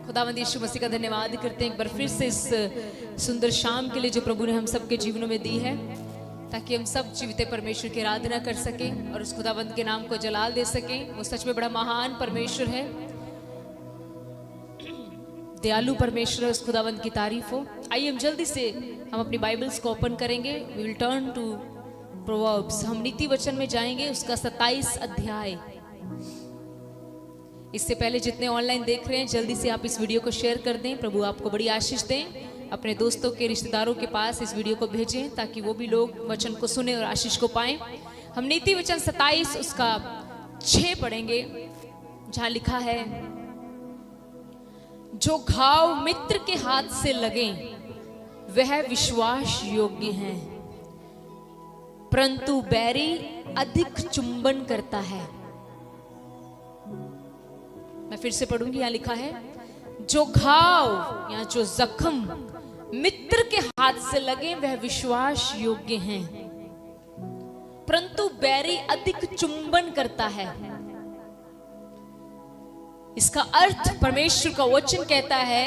खुदावंद यीशु मसीह का धन्यवाद करते हैं एक बार फिर से इस सुंदर शाम के लिए जो प्रभु ने हम सबके जीवनों में दी है, ताकि हम सब जीवित परमेश्वर की आराधना कर सकें और उस खुदावंद के नाम को जलाल दे सकें। वो सच में बड़ा महान परमेश्वर है, दयालु परमेश्वर है, उस खुदावंद की तारीफ हो। आइए हम जल्दी से हम अपनी बाइबल्स को ओपन करेंगे। We will turn to Proverbs. हम नीति वचन में जाएंगे, उसका 27 अध्याय। इससे पहले जितने ऑनलाइन देख रहे हैं, जल्दी से आप इस वीडियो को शेयर कर दें। प्रभु आपको बड़ी आशीष दें। अपने दोस्तों के, रिश्तेदारों के पास इस वीडियो को भेजें, ताकि वो भी लोग वचन को सुने और आशीष को पाएं। हम नीति वचन 27 उसका 6 पढ़ेंगे, जहां लिखा है, जो घाव मित्र के हाथ से लगे वह विश्वास योग्य है, परंतु बैरी अधिक चुंबन करता है। मैं फिर से पढ़ूंगी। यहां लिखा है, जो घाव या जो जख्म मित्र के हाथ से लगे वह विश्वास योग्य हैं, परंतु बैरी अधिक चुंबन करता है। इसका अर्थ परमेश्वर का वचन कहता है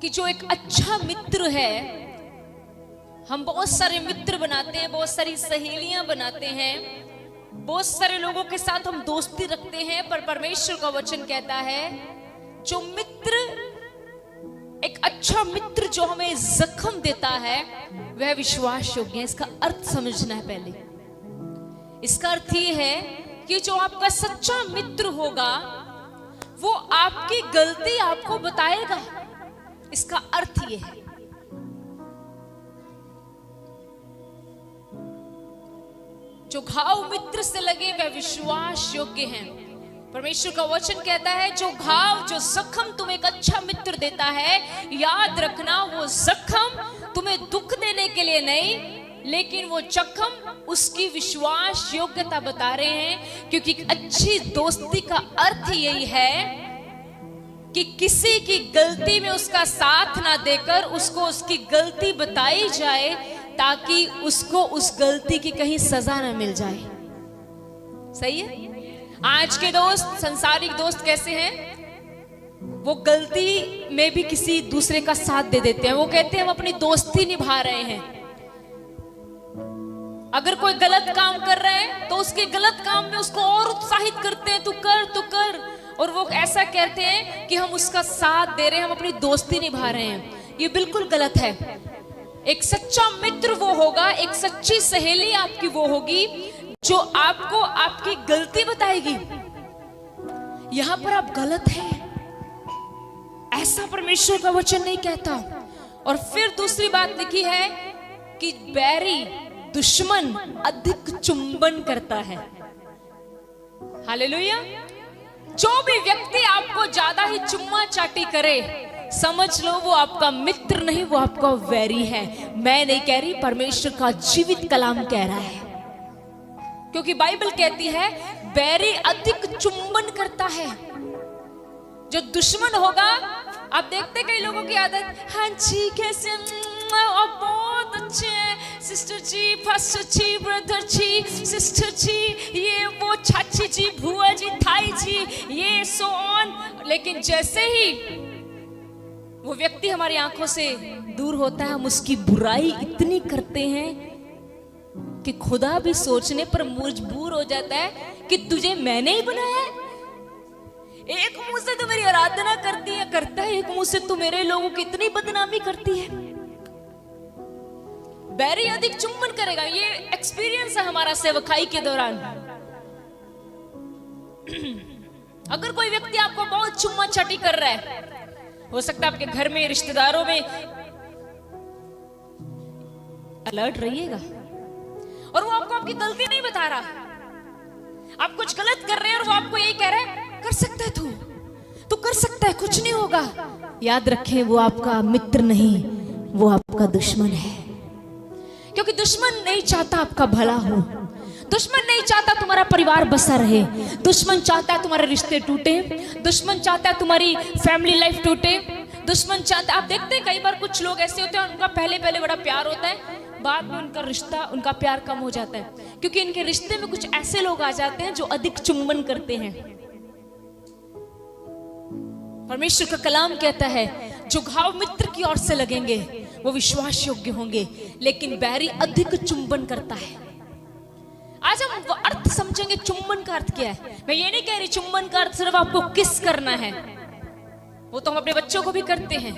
कि जो एक अच्छा मित्र है, हम बहुत सारे मित्र बनाते हैं, बहुत सारी सहेलियां बनाते हैं, बहुत सारे लोगों के साथ हम दोस्ती रखते हैं, पर परमेश्वर का वचन कहता है जो मित्र, एक अच्छा मित्र जो हमें जख्म देता है वह विश्वास योग्य है। इसका अर्थ समझना है पहले। इसका अर्थ ये है कि जो आपका सच्चा मित्र होगा वो आपकी गलती आपको बताएगा। इसका अर्थ ये है। जो घाव मित्र से लगे वह विश्वास योग्य हैं। परमेश्वर का वचन कहता है जो घाव, जो जख्म तुम्हें एक अच्छा मित्र देता है, याद रखना वो जख्म तुम्हें दुख देने के लिए नहीं, लेकिन वो जख्म उसकी विश्वास योग्यता बता रहे हैं। क्योंकि अच्छी दोस्ती का अर्थ यही है कि किसी की गलती में उसका साथ ना देकर उसको उसकी गलती बताई जाए, ताकि उसको उस गलती की कहीं सजा ना मिल जाए। सही है। आज के दोस्त, संसारिक दोस्त कैसे हैं? वो गलती में भी किसी दूसरे का साथ दे देते हैं। वो कहते हैं हम अपनी दोस्ती निभा रहे हैं। अगर कोई गलत काम कर रहा है तो उसके गलत काम में उसको और उत्साहित करते हैं, तू कर तू कर, और वो ऐसा कहते हैं कि हम उसका साथ दे रहे हैं, हम अपनी दोस्ती निभा रहे हैं। ये बिल्कुल गलत है। एक सच्चा मित्र वो होगा, एक सच्ची सहेली आपकी वो होगी जो आपको आपकी गलती बताएगी। यहां पर आप गलत हैं, ऐसा परमेश्वर का वचन नहीं कहता। और फिर दूसरी बात लिखी है कि बैरी, दुश्मन अधिक चुंबन करता है। हालेलुया। जो भी व्यक्ति आपको ज्यादा ही चुम्मा चाटी करे, समझ लो वो आपका मित्र नहीं, वो आपका वैरी है। मैं नहीं कह रही, परमेश्वर का जीवित कलाम कह रहा है। क्योंकि बाइबल कहती है बैरी अधिक चुंबन करता है। जो दुश्मन होगा, आप देखते कई लोगों की आदत, हाँ जी कैसे, आप बहुत अच्छे हैं सिस्टर जी, फास्टर जी, ब्रदर जी, सिस्टर जी, ये वो, चाची जी, भुआ जी, थाई जी, ये सो ऑन। लेकिन जैसे ही वो व्यक्ति हमारी आंखों से दूर होता है, हम उसकी बुराई इतनी करते हैं कि खुदा भी सोचने पर मजबूर हो जाता है कि तुझे मैंने ही बनाया है। एक मुंह से तो मेरी आराधना करती है, करता है, एक मुंह से तू मेरे लोगों की इतनी बदनामी करती है। बैरी अधिक चुंबन करेगा। ये एक्सपीरियंस है हमारा सेवकाई के दौरान। अगर कोई व्यक्ति आपको बहुत चुम्मा चाटी कर रहा है, हो सकता है आपके घर में, रिश्तेदारों में, अलर्ट रहिएगा। और वो आपको आपकी गलती नहीं बता रहा, आप कुछ गलत कर रहे हैं और वो आपको यही कह रहा है, कर सकता है तू कर सकता है, कुछ नहीं होगा। याद रखें, वो आपका मित्र नहीं, वो आपका दुश्मन है। क्योंकि दुश्मन नहीं चाहता आपका भला हो। दुश्मन नहीं चाहता तुम्हारा परिवार बसा रहे। दुश्मन चाहता है तुम्हारे रिश्ते टूटे। दुश्मन चाहता है तुम्हारी फैमिली लाइफ टूटे। दुश्मन चाहता है, आप देखते हैं कई बार कुछ लोग ऐसे होते हैं, उनका पहले बड़ा प्यार होता है, बाद में उनका रिश्ता, उनका प्यार कम हो जाता है, क्योंकि इनके रिश्ते में कुछ ऐसे लोग आ जाते हैं जो अधिक चुंबन करते हैं। परमेश्वर का कलाम कहता है जो घाव मित्र की ओर से लगेंगे वो विश्वास योग्य होंगे, लेकिन बैरी अधिक चुंबन करता है। आज हम वो अर्थ समझेंगे चुंबन का अर्थ क्या है। मैं ये नहीं कह रही चुंबन का अर्थ सिर्फ आपको किस करना है, वो तो हम अपने बच्चों को भी करते हैं।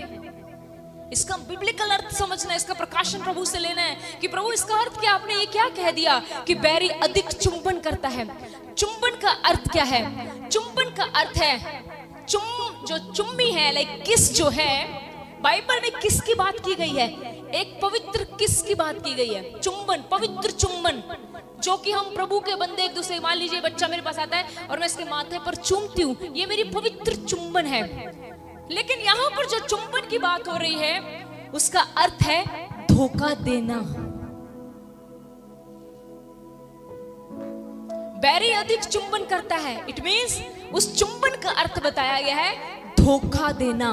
इसका बिब्लिकल अर्थ समझना है, इसका प्रकाशन प्रभु से लेना है कि प्रभु इसका अर्थ क्या, आपने ये क्या कह दिया कि बैरी अधिक चुंबन करता है। चुंबन का अर्थ क्या है? चुंबन का अर्थ है जो चुम्मी है, लाइक किस जो है, बाइबल में किस की बात की गई है? एक पवित्र किस की बात की गई है। चुंबन, पवित्र चुंबन, जो कि हम प्रभु के बंदे एक दूसरे, मान लीजिए बच्चा मेरे पास आता है और मैं इसके माथे पर चूमती हूँ, ये मेरी पवित्र चुंबन है। लेकिन यहाँ पर जो चुंबन की बात हो रही है उसका अर्थ है धोखा देना। बैरी अधिक चुंबन करता है, इट मींस उस चुंबन का अर्थ बताया गया है धोखा देना।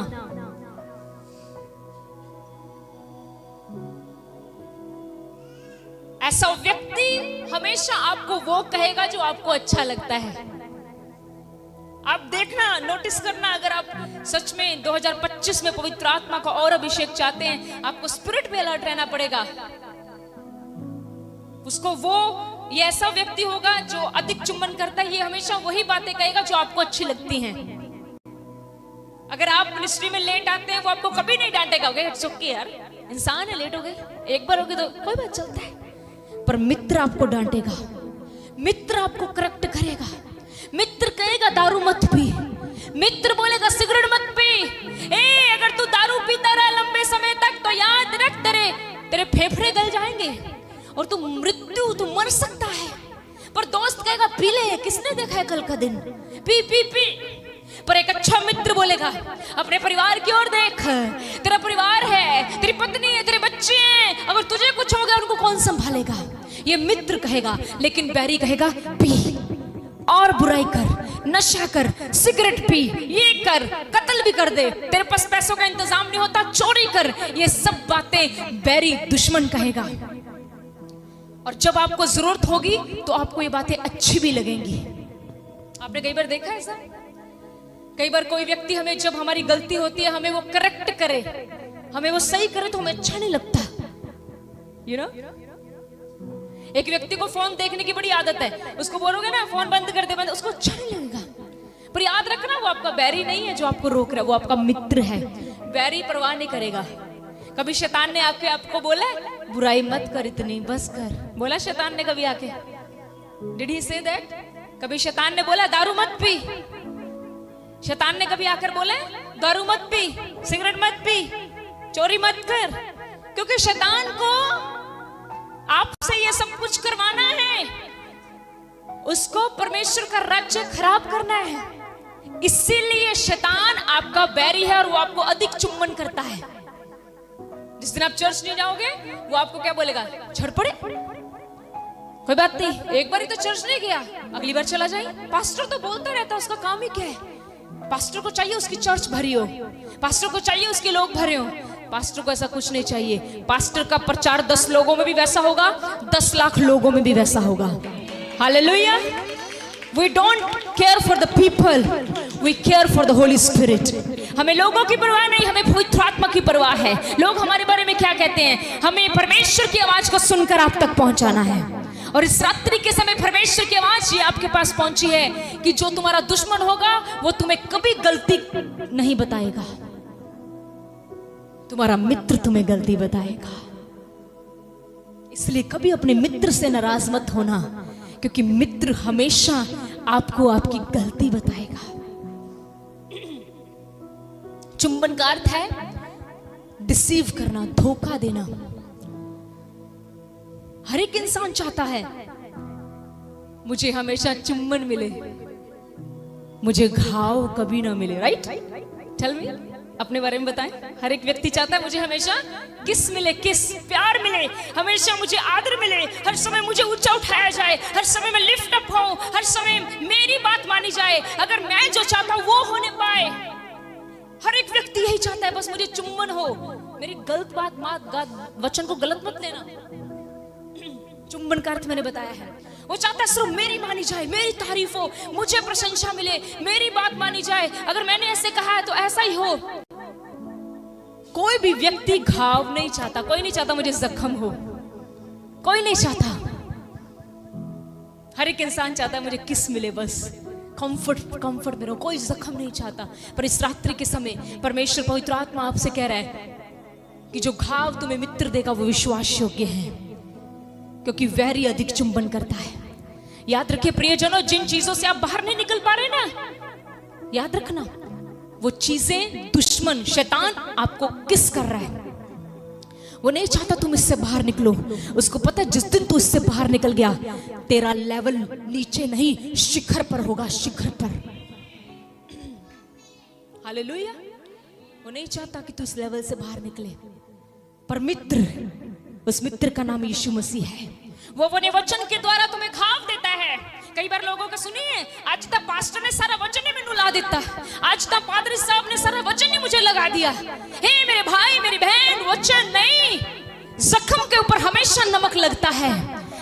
ऐसा व्यक्ति हमेशा आपको वो कहेगा जो आपको अच्छा लगता है। आप देखना, नोटिस करना, अगर आप सच में 2025 में पवित्र आत्मा का और अभिषेक चाहते हैं, आपको स्पिरिट में अलर्ट रहना पड़ेगा। उसको वो ये ऐसा व्यक्ति होगा जो अधिक चुंबन करता है, ये हमेशा वही बातें कहेगा जो आपको अच्छी लगती हैं। अगर आप मिनिस्ट्री में लेट आते हैं वो आपको कभी नहीं डांटेगा, ओके यार इंसान है, लेट हो गए, एक बार हो गए तो कोई बात, चलता है। पर मित्र आपको डांटेगा, मित्र आपको करेक्ट करेगा, मित्र कहेगा दारू मत पी, मित्र बोलेगा सिगरेट मत पी। अगर तू दारू पीता रहा लंबे समय तक तो याद रख तेरे फेफड़े गल जाएंगे और तू मर सकता है। पर दोस्त कहेगा पी ले, किसने देखा है कल का दिन, पी पी पी। पर एक अच्छा मित्र बोलेगा अपने परिवार की ओर देख, तेरा परिवार है, तेरी पत्नी है, तेरे बच्चे हैं, अगर तुझे कुछ हो गया उनको कौन संभालेगा, ये मित्र कहेगा। लेकिन बैरी कहेगा पी और बुराई कर, नशा कर, सिगरेट पी, ये कर, कत्ल भी कर दे, तेरे पास पैसों का इंतजाम नहीं होता, चोरी कर, ये सब बातें बैरी दुश्मन कहेगा। और जब आपको जरूरत होगी तो आपको ये बातें अच्छी भी लगेंगी। आपने कई बार देखा है सर, कई बार कोई व्यक्ति हमें, जब हमारी गलती होती है, हमें वो करेक्ट करे, हमें वो सही करे तो हमें अच्छा नहीं लगता, यू नो। एक व्यक्ति को फोन देखने की बड़ी आदत है, उसको बोलोगे ना फोन बंद कर दे, बंद, उसको अच्छा नहीं लगेगा। पर याद रखना वो आपका बैरी नहीं है जो आपको रोक रहा है, वो आपका मित्र है। बैरी परवाह नहीं करेगा। कभी शैतान ने आके आपको बोला बुराई मत कर इतनी, बस कर, बोला शैतान ने कभी आके? Did he say that? कभी शैतान ने बोला दारू मत पी? शैतान ने कभी आकर बोला दारू मत पी, सिगरेट मत पी, चोरी मत कर? क्योंकि शैतान को आपसे ये सब कुछ करवाना है, उसको परमेश्वर का राज्य खराब करना है। इसीलिए शैतान आपका बैरी है और वो आपको अधिक चुंबन करता है। जिस दिन आप चर्च नहीं जाओगे वो आपको क्या बोलेगा, छड़ पड़े, कोई बात नहीं, एक बार ही तो चर्च नहीं गया, अगली बार चला जाए। पास्टर तो बोलता रहता है, उसका काम ही क्या है? पास्टर को चाहिए उसकी चर्च भरी हो, पास्टर को चाहिए उसके लोग भरे हो। पास्टर को ऐसा कुछ नहीं चाहिए। पास्टर का प्रचार 10 लोगों में भी वैसा होगा, 10 लाख लोगों में भी वैसा होगा। Hallelujah. We don't care for the people, we care for the Holy Spirit. हमें लोगों की परवाह नहीं, हमें पवित्र आत्मा की परवाह है। लोग हमारे बारे में क्या कहते हैं, हमें परमेश्वर की आवाज को सुनकर आप तक पहुंचाना है। और इस रात्रि के समय परमेश्वर की आवाज ये आपके पास पहुंची है कि जो तुम्हारा दुश्मन होगा वो तुम्हें कभी गलती नहीं बताएगा, तुम्हारा मित्र तुम्हें गलती बताएगा। इसलिए कभी अपने मित्र से नाराज मत होना, क्योंकि मित्र हमेशा आपको आपकी गलती बताएगा। चुंबन का अर्थ है डिसीव करना, धोखा देना। हर एक इंसान चाहता है मुझे हमेशा चुंबन मिले, मुझे घाव कभी ना मिले, राइट? टेल मी, अपने बारे में बताएं। हर एक व्यक्ति चाहता है मुझे हमेशा किस मिले, किस प्यार मिले, हमेशा मुझे आदर मिले, हर समय मुझे ऊंचा उठाया जाए, हर समय मैं लिफ्ट अप हूं, हर समय मेरी बात मानी जाए, अगर मैं जो चाहता हूं वो होने पाए। हर एक व्यक्ति यही चाहता है, बस मुझे चुंबन हो। मेरी गलत बात वचन को गलत मत लेना। चुंबन का अर्थ मैंने बताया है, वो चाहता है सिर्फ मेरी मानी जाए, मेरी तारीफ हो, मुझे प्रशंसा मिले, मेरी बात मानी जाए, अगर मैंने ऐसे कहा है तो ऐसा ही हो। कोई भी व्यक्ति घाव नहीं चाहता, कोई नहीं चाहता मुझे जख्म हो, कोई नहीं चाहता। हर एक इंसान चाहता है मुझे किस मिले, बस कंफर्ट में रहो, कोई जख्म नहीं चाहता। पर इस रात्रि के समय परमेश्वर पवित्र आत्मा आपसे कह रहा है कि जो घाव तुम्हें मित्र देगा वो विश्वास योग्य है, क्योंकि वैरी अधिक चुंबन करता है। याद रखिए प्रियजनों, जिन चीजों से आप बाहर नहीं निकल पा रहे ना, याद रखना वो चीजें दुश्मन शैतान आपको किस कर रहा है। वो नहीं चाहता तुम इससे बाहर निकलो। उसको पता है जिस दिन तू इससे बाहर निकल गया तेरा लेवल नीचे नहीं शिखर पर होगा, शिखर पर। हालेलुया। वो नहीं चाहता कि तू इस लेवल से बाहर निकले। पर मित्र, उस मित्र का नाम यीशु मसीह है। वो अपने वचन के द्वारा तुम्हें घाव देता है। कई बार लोगों को सुनिए, आज तक पास्टर ने सारा वचन ही मैनू ला देता, आज तक पादरी साहब ने सारा वचन ही मुझे लगा दिया। हे मेरे भाई मेरी बहन, वचन नहीं, जख्म के ऊपर हमेशा नमक लगता है।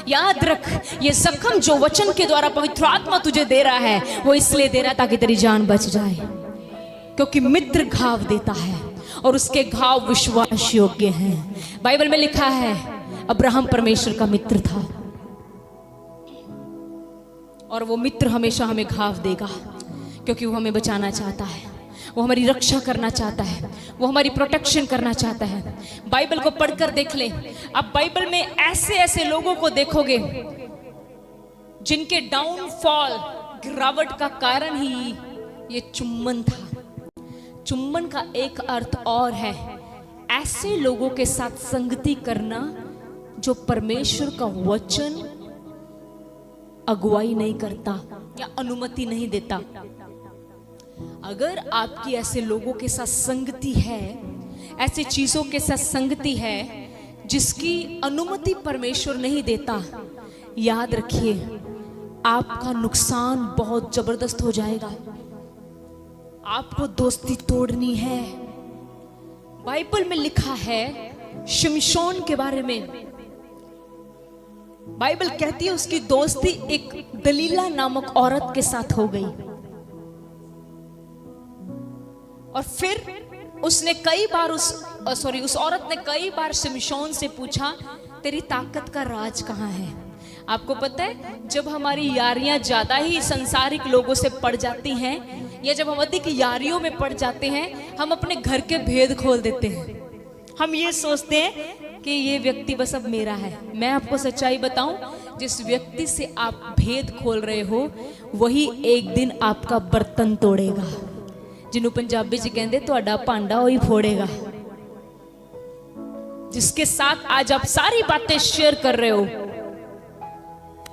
याद रख, ये जख्म जो वचन के द्वारा पवित्र आत्मा तुझे दे रहा है वो इसलिए दे रहा है ताकि तेरी जान बच जाए, क्योंकि मित्र घाव देता है और उसके घाव विश्वास योग्य हैं। बाइबल में लिखा है अब्राहम परमेश्वर का मित्र था और वो मित्र हमेशा हमें घाव देगा, क्योंकि वो हमें बचाना चाहता है, वो हमारी रक्षा करना चाहता है, वो हमारी प्रोटेक्शन करना चाहता है। बाइबल को पढ़कर देख ले, अब बाइबल में ऐसे ऐसे लोगों को देखोगे जिनके डाउनफॉल, गिरावट का कारण ही ये चुम्बन था। चुम्बन का एक अर्थ और है, ऐसे लोगों के साथ संगति करना जो परमेश्वर का वचन अगुवाई नहीं करता या अनुमति नहीं देता। अगर आपकी ऐसे लोगों के साथ संगति है, ऐसे चीजों के साथ संगति है जिसकी अनुमति परमेश्वर नहीं देता, याद रखिए आपका नुकसान बहुत जबरदस्त हो जाएगा। आपको दोस्ती तोड़नी है। बाइबल में लिखा है शिमशोन के बारे में, बाइबल कहती है उसकी दोस्ती एक दलीला नामक औरत के साथ हो गई और फिर उसने कई बार उस औरत ने कई बार शिमशोन से पूछा तेरी ताकत का राज कहां है। आपको पता है, जब हमारी यारियां ज्यादा ही संसारिक लोगों से पड़ जाती हैं या जब हम अधिक यारियों में पड़ जाते हैं, हम अपने घर के भेद खोल देते हैं। हम ये सोचते हैं कि ये व्यक्ति बस अब मेरा है। मैं आपको सच्चाई बताऊं, जिस व्यक्ति से आप भेद खोल रहे हो वही एक दिन आपका बर्तन तोड़ेगा, जिन्हों पंजाबी च कहंदे तुहाडा भांडा वही फोड़ेगा। जिसके साथ आज आप सारी बातें शेयर कर रहे हो,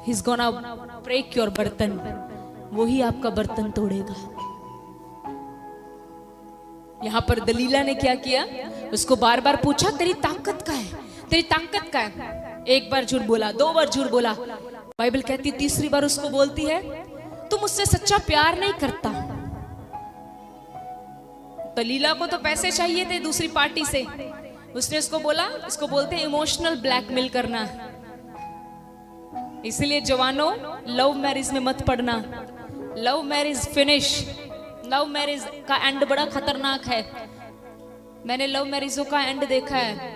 He's gonna break your बर्तन, वही आपका बर्तन तोड़ेगा। यहां पर दलीला ने क्या किया, उसको बार बार पूछा तेरी ताकत का है, तेरी ताकत का है। एक बार झूठ बोला, दो बार झूठ बोला। बाइबल कहती है तीसरी बार उसको बोलती है तू मुझसे सच्चा प्यार नहीं करता। दलीला को तो पैसे चाहिए थे दूसरी पार्टी से, उसने उसको बोला, इसको बोलते हैं इमोशनल ब्लैकमेल करना। इसलिए जवानों, लव मैरिज में मत पड़ना। Love marriage finish, love marriage का एंड बड़ा खतरनाक है। मैंने लव मैरिजों का एंड देखा है।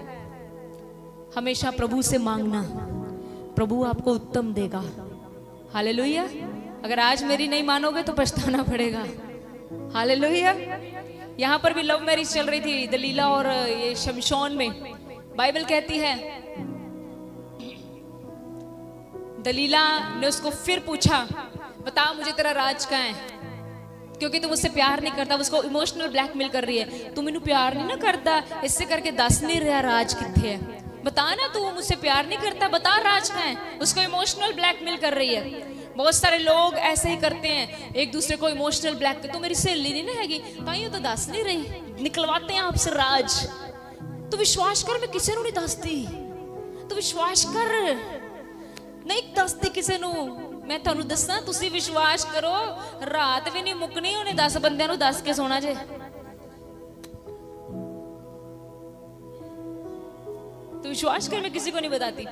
हमेशा प्रभु से मांगना, प्रभु आपको उत्तम देगा। हालेलुया। अगर आज मेरी नहीं मानोगे तो पछताना पड़ेगा। हालेलुया। यहां पर भी लव मैरिज चल रही थी दलीला और ये शमशोन में। बाइबल कहती है दलीला ने उसको फिर पूछा बता मुझे तेरा राज कहाँ है, क्योंकि तू मुझसे प्यार नहीं करता। उसको इमोशनल ब्लैकमेल कर रही है, तू मैनू प्यार नहीं ना करता, इससे करके दस नहीं रहा राज किथे है, बता ना, तू मुझसे प्यार नहीं करता, बता राज कहाँ है। उसको इमोशनल ब्लैकमेल कर रही है। बहुत सारे लोग ऐसे ही करते हैं, एक दूसरे को इमोशनल ब्लैक, तू मेरी सहेली नहीं ना हैगी ताइयों तो दस नहीं रही, निकलवाते हैं आपसे राज। तू विश्वास कर, मैं किसी को नहीं दसती, तू विश्वास कर, नहीं दसती किसी को। मैं तुहानू दसा, तुसी विश्वास करो, रात भी नहीं मुकनी, उन्हें 10 बंदियां नू दस के सोना जे। तू विश्वास कर, मैं किसी को नहीं बताती।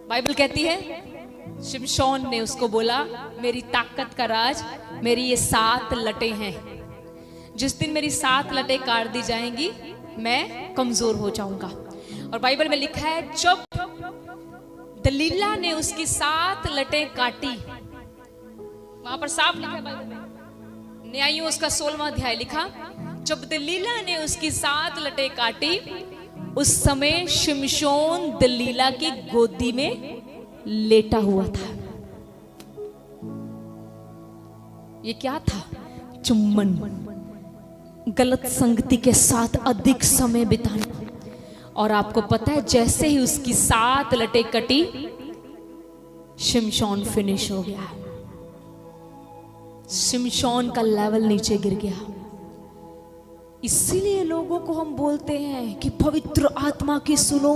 बाइबल कहती है शिमशोन ने उसको बोला, मेरी ताकत का राज मेरी ये 7 लटें हैं। जिस दिन मेरी 7 लटें काट दी जाएंगी मैं कमजोर हो जाऊंगा। और बाइबल में लिखा है जब दलीला ने उसकी 7 लटें काटी, वहां पर साफ लिखा है बाइबल में, न्यायियों उसका 16वां अध्याय लिखा, जब दलीला ने उसकी 7 लटें काटी उस समय शिमशोन दलीला की गोदी में लेटा हुआ था। ये क्या था? चुम्बन, गलत संगति के साथ अधिक समय बिताना। और आपको पता है जैसे ही उसकी 7 लटें कटी शिमशोन फिनिश हो गया। शिमशोन का लेवल नीचे गिर गया। इसीलिए लोगों को हम बोलते हैं कि पवित्र आत्मा की सुनो,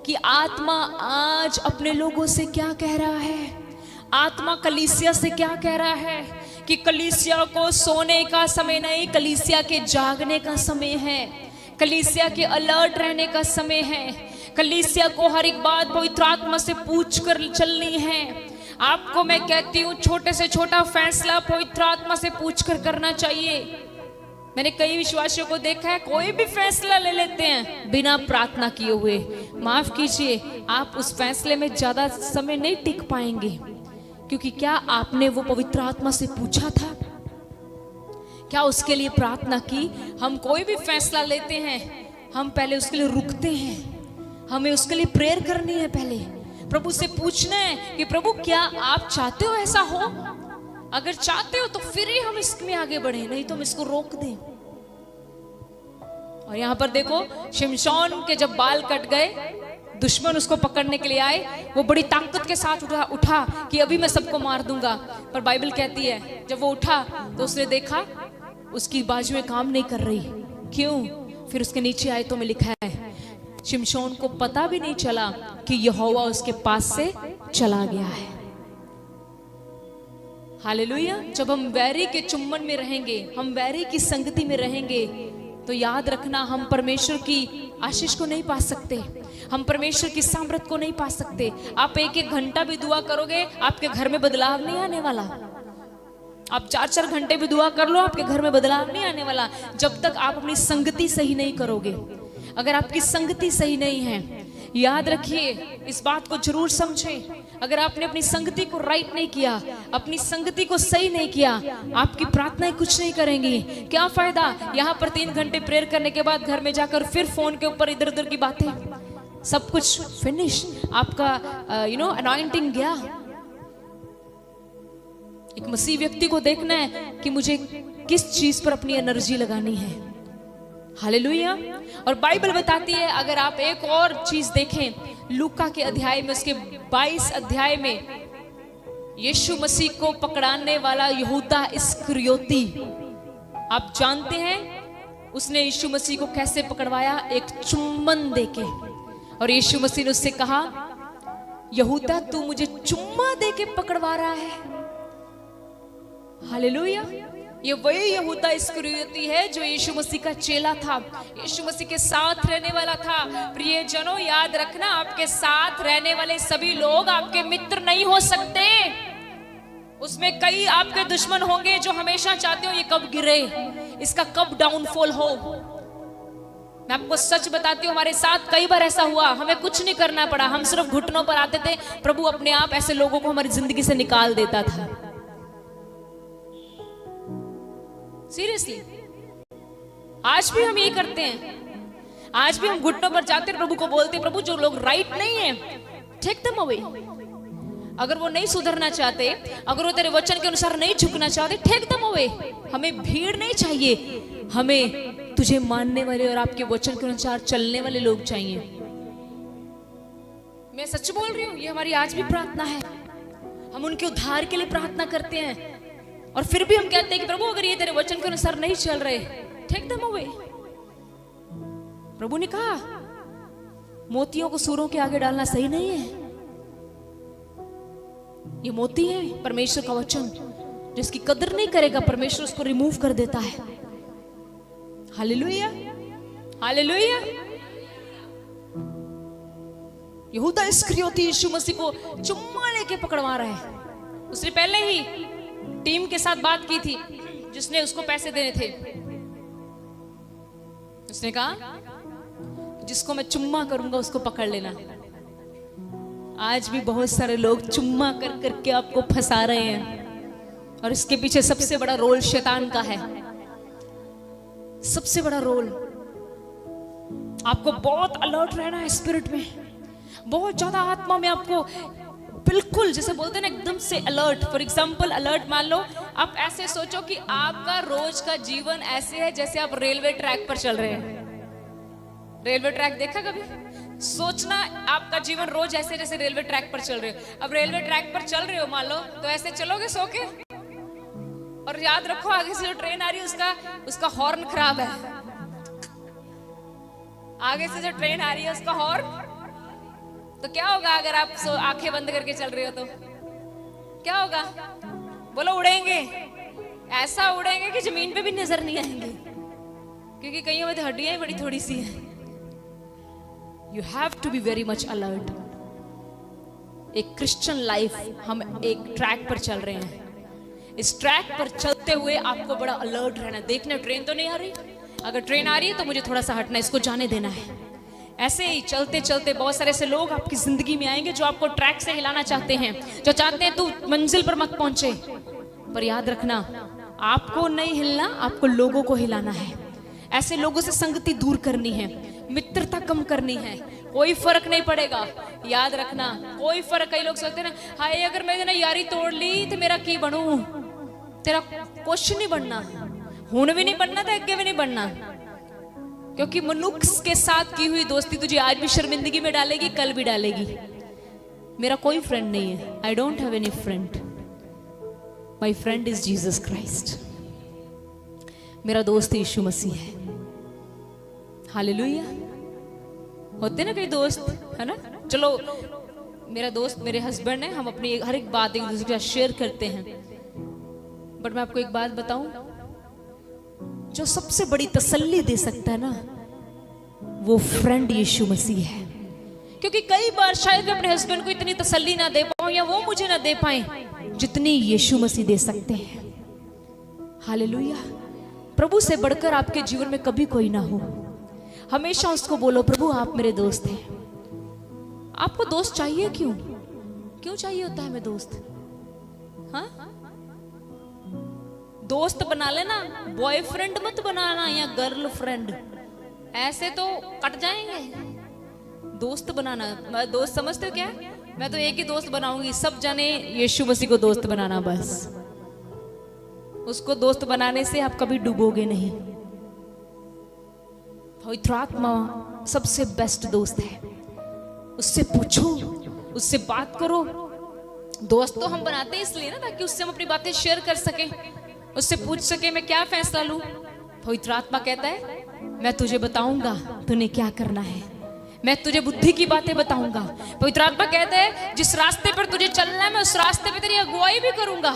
कि आत्मा आज अपने लोगों से क्या कह रहा है, आत्मा कलीसिया से क्या कह रहा है, कि कलीसिया को सोने का समय नहीं, कलीसिया के जागने का समय है, कलीसिया के अलर्ट रहने का समय है, कलीसिया को हर एक बात पवित्र आत्मा से पूछ कर चलनी है। आपको मैं कहती हूँ छोटे से छोटा फैसला पवित्र आत्मा से पूछ कर करना चाहिए। मैंने कई विश्वासियों को देखा है कोई भी फैसला ले लेते हैं बिना प्रार्थना किए हुए। माफ कीजिए, आप उस फैसले में ज्यादा समय नहीं टिक पाएंगे, क्योंकि क्या आपने वो पवित्र आत्मा से पूछा था? क्या उसके लिए प्रार्थना की? हम कोई भी फैसला लेते हैं हम पहले उसके लिए रुकते हैं, हमें उसके लिए प्रेयर करनी है, पहले प्रभु से पूछना है कि प्रभु क्या आप चाहते हो ऐसा हो? अगर चाहते हो तो फिर ही हम इसमें आगे बढ़े, नहीं तो हम इसको रोक दें। और यहां पर देखो शिमशोन के जब बाल कट गए, दुश्मन उसको पकड़ने के लिए आए, वो बड़ी ताकत के साथ उठा कि अभी मैं सबको मार दूंगा। पर बाइबल कहती है जब वो उठा तो उसने देखा उसकी बाजुएं काम नहीं कर रही। क्यों? फिर उसके नीचे आयतों में लिखा है शिमशोन को पता भी नहीं चला कि यहोवा उसके पास से चला गया है। हालेलुया। जब हम वैरी के चुम्बन में रहेंगे, हम वैरी की संगति में रहेंगे, तो याद रखना हम परमेश्वर की आशीष को नहीं पा सकते, हम परमेश्वर की सामर्थ को नहीं पा सकते। आप 1-1 घंटा भी दुआ करोगे आपके घर में बदलाव नहीं आने वाला। आप 4-4 घंटे भी दुआ कर लो आपके घर में बदलाव नहीं आने वाला, जब तक आप अपनी संगति सही नहीं करोगे। अगर आपकी संगति सही नहीं है, याद रखिए, इस बात को जरूर समझें, अगर आपने अपनी संगति को राइट नहीं किया, अपनी संगति को सही नहीं किया, आपकी प्रार्थनाएं कुछ नहीं करेंगी। क्या फायदा यहाँ पर 3 घंटे प्रेयर करने के बाद घर में जाकर फिर फोन के ऊपर इधर उधर की बातें, सब कुछ फिनिश, आपका अनॉइंटिंग गया। एक मसीह व्यक्ति को देखना है कि मुझे किस चीज पर अपनी एनर्जी लगानी है। हालेलुया। और बाइबल बताती है, अगर आप एक और चीज देखें लूका के अध्याय में, उसके 22 अध्याय में, यीशु मसीह को पकड़ाने वाला यहूदा इस्करियोती, आप जानते हैं उसने यीशु मसीह को कैसे पकड़वाया? एक चुम्बन देके। और यीशु मसीह ने उससे कहा, यहूदा तू मुझे चुम्मा देके पकड़वा रहा है। हालेलुया। ये वही यहूदा इस्करियोती है जो यीशु मसीह का चेला था, यीशु मसीह के साथ रहने वाला था। प्रिय जनों, याद रखना, आपके साथ रहने वाले सभी लोग आपके मित्र नहीं हो सकते। उसमें कई आपके दुश्मन होंगे जो हमेशा चाहते हो ये कब गिरे, इसका कब डाउनफॉल हो। मैं आपको सच बताती हूँ, हमारे साथ कई बार ऐसा हुआ, हमें कुछ नहीं करना पड़ा, हम सिर्फ घुटनों पर आते थे, प्रभु अपने आप ऐसे लोगों को हमारी जिंदगी से निकाल देता था। सीरियसली, आज भी हम यही करते हैं। आज भी हम घुटनों पर जाते हैं, प्रभु को बोलते हैं, प्रभु जो लोग राइट नहीं है टेक देम अवे। अगर वो नहीं सुधरना चाहते, अगर वो तेरे वचन के अनुसार नहीं झुकना चाहते, टेक देम अवे। हमें भीड़ नहीं चाहिए, हमें तुझे मानने वाले और आपके वचन के अनुसार चलने वाले लोग चाहिए। मैं सच बोल रही हूँ, ये हमारी आज भी प्रार्थना है। हम उनके उद्धार के लिए प्रार्थना करते हैं, और फिर भी हम कहते हैं कि प्रभु अगर ये तेरे वचन के अनुसार नहीं चल रहे, टेक देम अवे। प्रभु ने कहा मोतियों को सूरों के आगे डालना सही नहीं है। ये मोती है परमेश्वर का वचन, जिसकी कदर नहीं करेगा परमेश्वर उसको रिमूव कर देता है। Hallelujah, hallelujah. यहूदा इस्करियोती यीशु मसीह को चुम्मा लेके पकड़वा रहा है। उसने पहले ही टीम के साथ बात की थी जिसने उसको पैसे देने थे। उसने कहा जिसको मैं चुम्मा करूंगा उसको पकड़ लेना। आज भी बहुत सारे लोग चुम्मा कर करके आपको फंसा रहे हैं और इसके पीछे सबसे बड़ा रोल शैतान का है। सबसे बड़ा रोल। आपको बहुत अलर्ट रहना है स्पिरिट में, बहुत ज्यादा आत्मा में आपको बिल्कुल जैसे बोलते हैं ना एकदम से अलर्ट। फॉर एग्जाम्पल अलर्ट मान लो आप ऐसे सोचो कि आपका रोज का जीवन ऐसे है जैसे आप रेलवे ट्रैक पर चल रहे हैं। रेलवे ट्रैक देखा कभी? सोचना आपका जीवन रोज ऐसे जैसे रेलवे ट्रैक पर चल रहे हो। अब रेलवे ट्रैक पर चल रहे हो मान लो तो ऐसे चलोगे सो के, और याद रखो आगे से जो ट्रेन आ रही है उसका हॉर्न खराब है। आगे से जो ट्रेन आ रही है उसका हॉर्न, तो क्या होगा अगर आप आंखें बंद करके चल रहे हो तो क्या होगा? बोलो उड़ेंगे। ऐसा उड़ेंगे कि जमीन पे भी नजर नहीं आएंगे, क्योंकि कहीं में तो हड्डियां ही बड़ी थोड़ी सी है। You have to be very much alert. एक क्रिश्चियन लाइफ हम एक ट्रैक पर चल रहे हैं। इस ट्रैक पर चलते हुए आपको बड़ा अलर्ट रहना। देखना ट्रेन तो नहीं आ रही, अगर ट्रेन आ रही है तो मुझे थोड़ा सा हटना, इसको जाने देना है। ऐसे ही चलते चलते बहुत सारे ऐसे लोग आपकी जिंदगी में आएंगे जो आपको ट्रैक से हिलाना चाहते हैं, जो चाहते हैं तू मंजिल पर मत पहुंचे। पर याद रखना आपको नहीं हिलना, आपको लोगों को हिलाना है। ऐसे लोगों से संगति दूर करनी है, मित्रता कम करनी है। कोई फर्क नहीं पड़ेगा, याद रखना कोई फर्क। कई लोग सोचते हैं ना, हाय अगर मैंने ना यारी तोड़ ली तो मेरा की बनू। तेरा कुछ नहीं बनना, हुन भी नहीं बनना तो अगे भी नहीं बनना, क्योंकि मनुष्य के साथ की हुई दोस्ती तुझे आज भी शर्मिंदगी में डालेगी, कल भी डालेगी। मेरा कोई फ्रेंड नहीं है। I don't have any friend. My friend is Jesus Christ. मेरा दोस्त यीशु मसीह है। हालेलुया। होते ना कई दोस्त, है ना? चलो मेरा दोस्त मेरे हस्बैंड है, हम अपनी हर एक बात एक दूसरे के साथ शेयर करते हैं। बट मैं आपको एक बात बताऊं, जो सबसे बड़ी तसल्ली दे सकता है ना, वो फ्रेंड यीशु मसीह है। क्योंकि कई बार शायद मैं अपने हस्बैंड को इतनी तसल्ली ना दे पाऊं या वो मुझे ना दे पाए जितनी यीशु मसीह दे सकते हैं। हालेलुया। प्रभु से बढ़कर आपके जीवन में कभी कोई ना हो। हमेशा उसको बोलो, प्रभु आप मेरे दोस्त हैं। आपको दोस्त चाहिए क्यों? क्यों चाहिए होता है हमें दोस्त? हाँ, दोस्त बना लेना, बॉयफ्रेंड मत बनाना या गर्लफ्रेंड, ऐसे तो कट जाएंगे। दोस्त बनाना, दोस्त समझते हो क्या? मैं तो एक ही दोस्त बनाऊंगी, सब जाने यीशु मसीह को दोस्त बनाना बस। उसको दोस्त बनाने से आप कभी डूबोगे नहीं। पवित्र आत्मा सबसे बेस्ट दोस्त है। उससे पूछो, उससे बात करो। दोस्त तो हम बनाते हैं इसलिए ना, ताकि उससे हम अपनी बातें शेयर कर सके, उससे पूछ सके मैं क्या फैसला लूं। पवित्र आत्मा कहता है मैं तुझे बताऊंगा तूने क्या करना है, मैं तुझे बुद्धि की बातें बताऊंगा। पवित्र आत्मा कहता है जिस रास्ते पर तुझे चलना है मैं उस रास्ते पे तेरी अगुवाई भी करूंगा।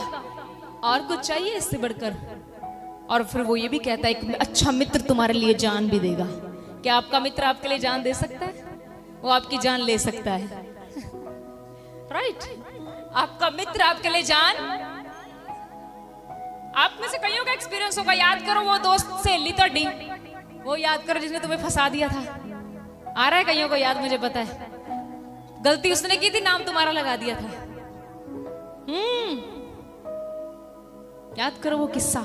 और कुछ चाहिए इससे बढ़कर? और फिर वो ये भी कहता है एक अच्छा मित्र तुम्हारे लिए जान भी देगा। क्या आपका मित्र आपके लिए जान दे सकता है? वो आपकी जान ले सकता है। राइट? आपका मित्र आपके लिए जान। आप में से कईयों का एक्सपीरियंस होगा, याद करो वो दोस्त से लिता डी, वो याद करो जिसने तुम्हें फंसा दिया था। आ रहा है कईयों को याद, मुझे पता है। गलती उसने की थी, नाम तुम्हारा लगा दिया था। याद करो वो किस्सा।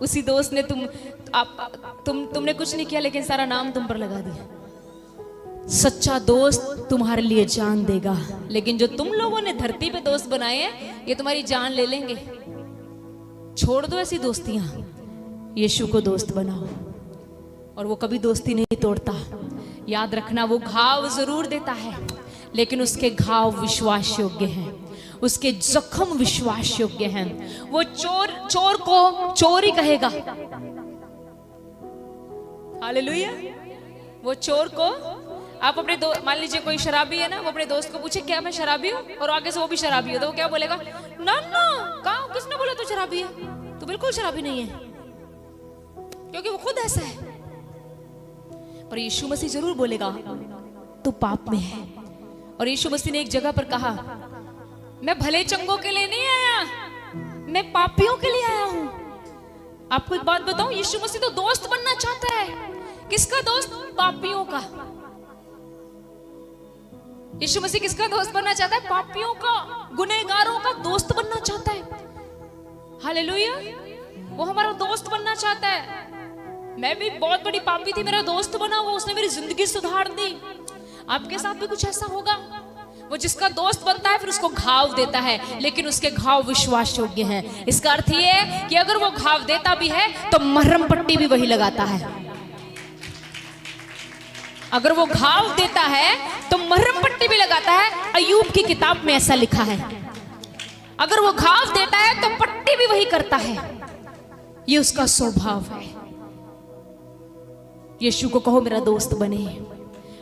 उसी दोस्त ने तुमने कुछ नहीं किया लेकिन सारा नाम तुम पर लगा दिया। सच्चा दोस्त तुम्हारे लिए जान देगा, लेकिन जो तुम लोगों ने धरती पे दोस्त बनाए हैं ये तुम्हारी जान ले लेंगे। छोड़ दो ऐसी दोस्तियां, यीशु को दोस्त बनाओ। और वो कभी दोस्ती नहीं तोड़ता। याद रखना वो घाव जरूर देता है, लेकिन उसके घाव विश्वास योग्य हैं, उसके जख्म विश्वास योग्य हैं। वो चोर को चोर ही कहेगा। हालेलुया। वो चोर को आप अपने मान लीजिए कोई शराबी है ना, वो अपने दोस्त को पूछे क्या मैं शराबी हूँ, और आगे से वो भी शराबी है, तो वो क्या बोलेगा? ना ना, कहाँ, किसने बोला तू शराबी है? तू बिल्कुल शराबी नहीं है, क्योंकि वो खुद ऐसा है। पर यीशु मसीह जरूर बोलेगा तू पाप में है, और यीशु मसीह ने एक जगह पर कहा, मैं भले चंगों के लिए नहीं आया, मैं पापियों के लिए आया हूं। आपको एक बात बताऊं, यीशु मसीह तो दोस्त बनना चाहता है। किसका दोस्त? पापियों का। यीशु मसीह किसका दोस्त बनना चाहता है? पापियों का, गुनहगारों का दोस्त बनना चाहता है। हालेलुया। वो हमारा दोस्त बनना चाहता है। मैं भी बहुत बड़ी पापी थी, मेरा दोस्त बना, वो उसने मेरी जिंदगी सुधार दी। आपके साथ भी कुछ ऐसा होगा? वो जिसका दोस्त बनता है फिर उसको घाव देता है, लेकिन उसके घाव विश्वास योग्य हैं। इसका अर्थ ये है कि अगर वो घाव देता भी है तो मरहम पट्टी भी वही लगाता है। अगर वो घाव देता है तो मरहम पट्टी भी लगाता है। अय्यूब की किताब में ऐसा लिखा है। अगर वो घाव देता है तो पट्टी भी वही करता है। ये उसका स्वभाव है। यीशु को कहो मेरा दोस्त बने,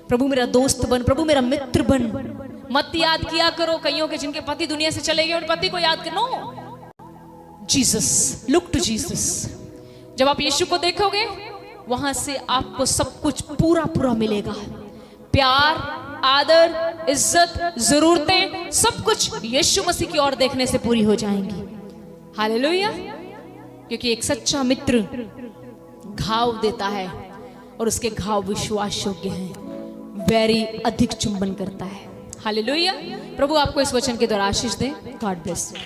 प्रभु मेरा दोस्त बन, प्रभु मेरा मित्र बन। मत याद किया करो कईयों के जिनके पति दुनिया से चले गए और पति को याद करो। Jesus, look to Jesus. जब आप यीशु को देखोगे वहां से आपको सब कुछ पूरा पूरा मिलेगा। प्यार, आदर, इज्जत, जरूरतें, सब कुछ यीशु मसीह की ओर देखने से पूरी हो जाएंगी। हालेलुया। क्योंकि एक सच्चा मित्र घाव देता है और उसके घाव विश्वास योग्य हैं। वैरी अधिक चुंबन करता है। हालेलुया। प्रभु आपको इस वचन के द्वारा आशीष दे। God bless you.